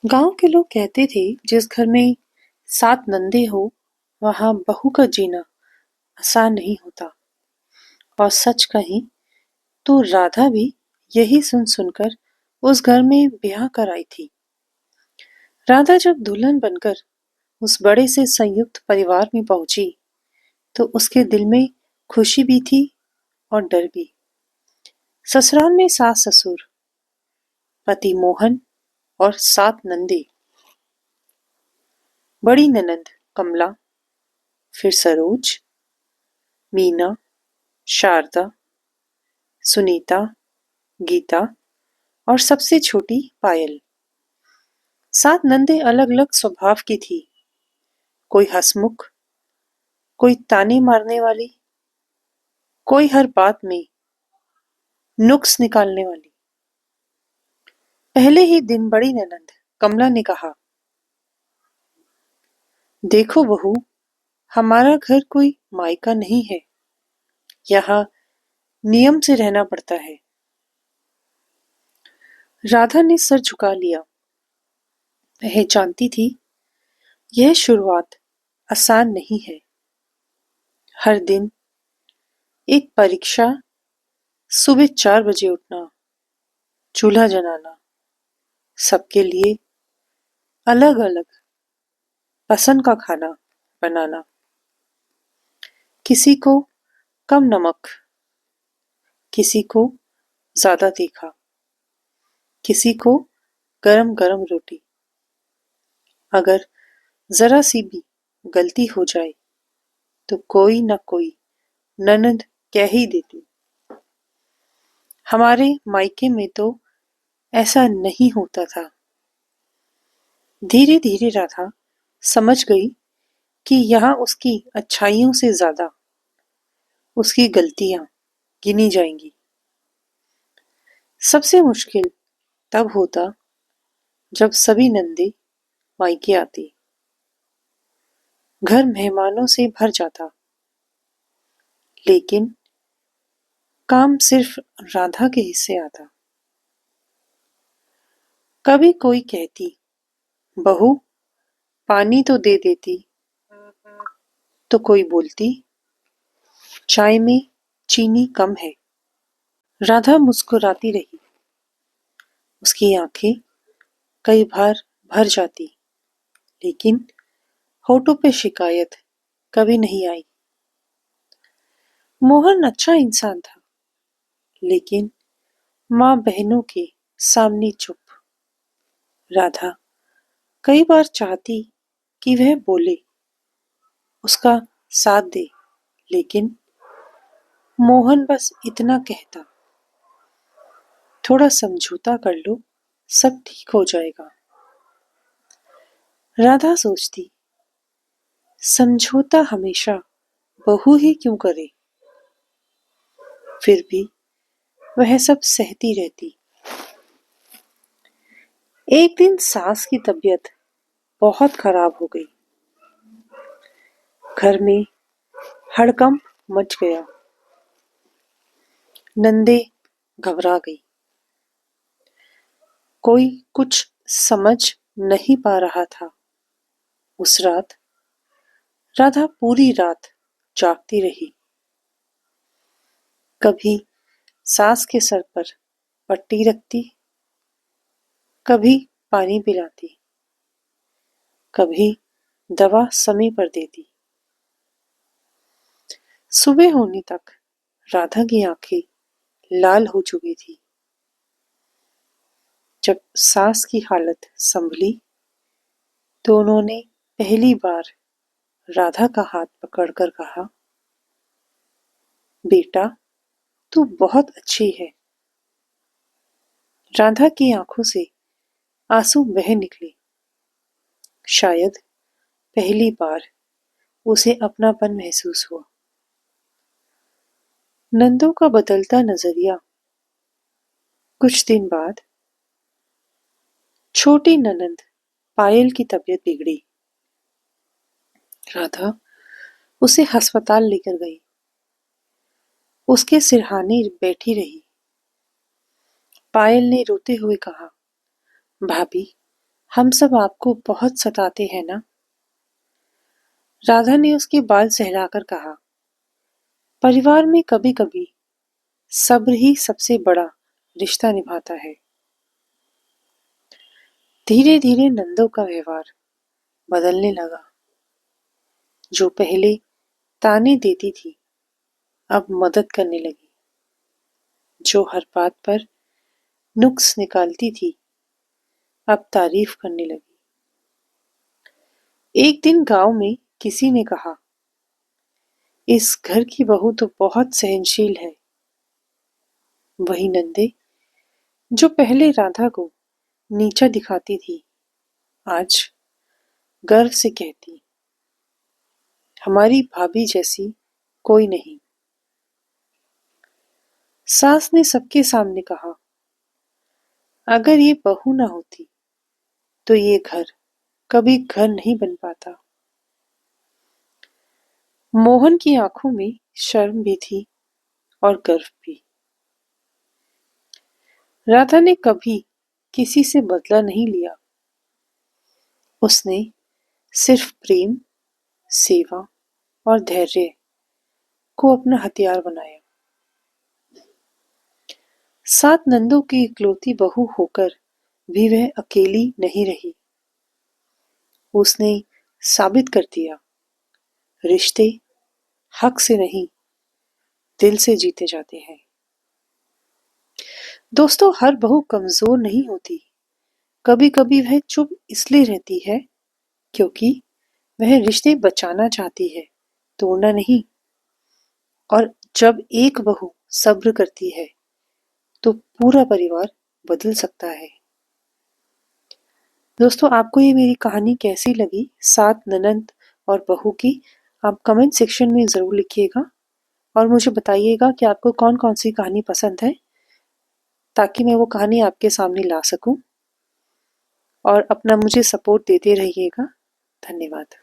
गांव के लोग कहते थे जिस घर में 7 नंदे हो वहां बहू का जीना आसान नहीं होता। और सच कहें तो राधा भी यही सुन सुनकर उस घर में ब्याह कर आई थी। राधा जब दुल्हन बनकर उस बड़े से संयुक्त परिवार में पहुंची तो उसके दिल में खुशी भी थी और डर भी। ससुराल में सास ससुर, पति मोहन और 7 नंदे। बड़ी ननंद कमला, फिर सरोज, मीना, शारदा, सुनीता, गीता और सबसे छोटी पायल। 7 नंदे अलग अलग स्वभाव की थी। कोई हंसमुख, कोई ताने मारने वाली, कोई हर बात में नुक्स निकालने वाली। पहले ही दिन बड़ी ननंद कमला ने कहा, देखो बहू, हमारा घर कोई मायका नहीं है। यहाँ नियम से रहना पड़ता है। राधा ने सर झुका लिया। वह जानती थी यह शुरुआत आसान नहीं है। हर दिन एक परीक्षा, सुबह 4 बजे उठना, चूल्हा जलाना, सबके लिए अलग अलग पसंद का खाना बनाना। किसी को कम नमक, किसी को ज्यादा तीखा, किसी को गरम गरम रोटी। अगर जरा सी भी गलती हो जाए तो कोई ना कोई ननद कह ही देती। हमारे मायके में तो ऐसा नहीं होता था। धीरे धीरे राधा समझ गई कि यहाँ उसकी अच्छाइयों से ज्यादा उसकी गलतियां गिनी जाएंगी। सबसे मुश्किल तब होता जब सभी नंदे मायके आती। घर मेहमानों से भर जाता, लेकिन काम सिर्फ राधा के हिस्से आता। कभी कोई कहती, बहू पानी तो दे देती, तो कोई बोलती, चाय में चीनी कम है। राधा मुस्कुराती रही। उसकी आंखें कई बार भर जाती, लेकिन होठों पे शिकायत कभी नहीं आई। मोहन अच्छा इंसान था, लेकिन माँ बहनों के सामने चुप। राधा कई बार चाहती कि वह बोले, उसका साथ दे, लेकिन मोहन बस इतना कहता, थोड़ा समझौता कर लो, सब ठीक हो जाएगा। राधा सोचती, समझौता हमेशा बहू ही क्यों करे। फिर भी वह सब सहती रहती। एक दिन सास की तबीयत बहुत खराब हो गई। घर में हड़कंप मच गया। नंदे घबरा गई। कोई कुछ समझ नहीं पा रहा था। उस रात राधा पूरी रात जागती रही। कभी सास के सर पर पट्टी रखती, कभी पानी पिलाती, कभी दवा समय पर देती। सुबह होने तक राधा की आंखें लाल हो चुकी थी। जब सास की हालत संभली तो उन्होंने पहली बार राधा का हाथ पकड़कर कहा, बेटा तू बहुत अच्छी है। राधा की आंखों से आंसू बह निकले। शायद पहली बार उसे अपनापन महसूस हुआ। नंदों का बदलता नजरिया। कुछ दिन बाद छोटी ननंद पायल की तबीयत बिगड़ी। राधा उसे अस्पताल लेकर गई। उसके सिरहाने बैठी रही। पायल ने रोते हुए कहा, भाभी हम सब आपको बहुत सताते हैं ना? राधा ने उसके बाल सहलाकर कहा। परिवार में कभी कभी सब्र ही सबसे बड़ा रिश्ता निभाता है। धीरे धीरे नंदो का व्यवहार बदलने लगा। जो पहले ताने देती थी अब मदद करने लगी। जो हर बात पर नुक्स निकालती थी अब तारीफ करने लगी। एक दिन गांव में किसी ने कहा, इस घर की बहू तो बहुत सहनशील है। वही नंदे जो पहले राधा को नीचा दिखाती थी आज गर्व से कहती, हमारी भाभी जैसी कोई नहीं। सास ने सबके सामने कहा, अगर ये बहू ना होती तो ये घर कभी घर नहीं बन पाता। मोहन की आंखों में शर्म भी थी और गर्व भी। राधा ने कभी किसी से बदला नहीं लिया। उसने सिर्फ प्रेम, सेवा और धैर्य को अपना हथियार बनाया। सात नंदों की इकलौती बहू होकर भी वह अकेली नहीं रही। उसने साबित कर दिया, रिश्ते हक से नहीं दिल से जीते जाते हैं। दोस्तों, हर बहू कमजोर नहीं होती। कभी कभी वह चुप इसलिए रहती है क्योंकि वह रिश्ते बचाना चाहती है, तोड़ना नहीं। और जब एक बहू सब्र करती है तो पूरा परिवार बदल सकता है। दोस्तों, आपको ये मेरी कहानी कैसी लगी, सात ननंद और बहू की? आप कमेंट सेक्शन में ज़रूर लिखिएगा और मुझे बताइएगा कि आपको कौन कौन सी कहानी पसंद है, ताकि मैं वो कहानी आपके सामने ला सकूं। और अपना मुझे सपोर्ट देते रहिएगा। धन्यवाद।